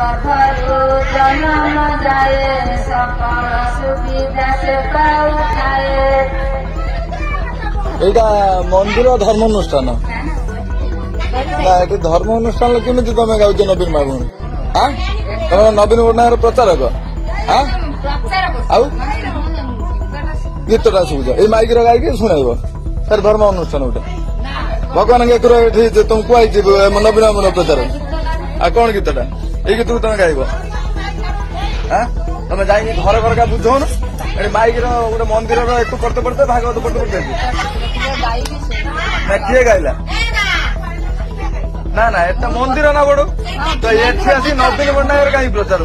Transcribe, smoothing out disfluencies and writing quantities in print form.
ଗର୍ଭରୁ ଜନ୍ମ ଯାଏ ସକଳ ସୁବିଧା ସେ ପାଉଥାଏ। এইটা মন্দির ধর্মানুষ্ঠান না এটি ধর্ম অনুষ্ঠান কেমিতি তুমি গাউছ নবীন বাবু হ্যাঁ তুমি নবীন পଟ୍ଟନାୟକର ପ୍ରଚାରକ হ্যাঁ ଆଉ ଗୀତଟା ଶୁଭୁଛ ଏଇ ମାଇକିର ଗାଇକି ଶୁଣାଇବ ତାର ଧର୍ମ ଅନୁଷ୍ଠାନ ଗୋଟେ ଭଗବାନଙ୍କ ଏକର ଏଠି ତମକୁ କୁହାଇଛି ନବୀନ ବାବୁଙ୍କ ପ୍ରଚାର ଆଉ କଣ ଗୀତଟା ଏଇ ଗୀତକୁ ତମେ ଗାଇବ হ্যাঁ ତମେ ଯାଇକି ଘର ଘରକା ବୁଝଉନ ଏଠି ମାଇକିର ଗୋଟେ ମନ୍ଦିରର ଏଠୁ ପଢତେ ପଢତେ ଭାଗବତ ପଢତେ ପଢତେ ନା କିଏ ଗାଇଲା ନା ନା ଏଟା ମନ୍ଦିର ନା ବଡ ତ ଏଠି ଆସି ନବୀନ ପଟ୍ଟନାୟକର କାହିଁ ପ୍ରଚାର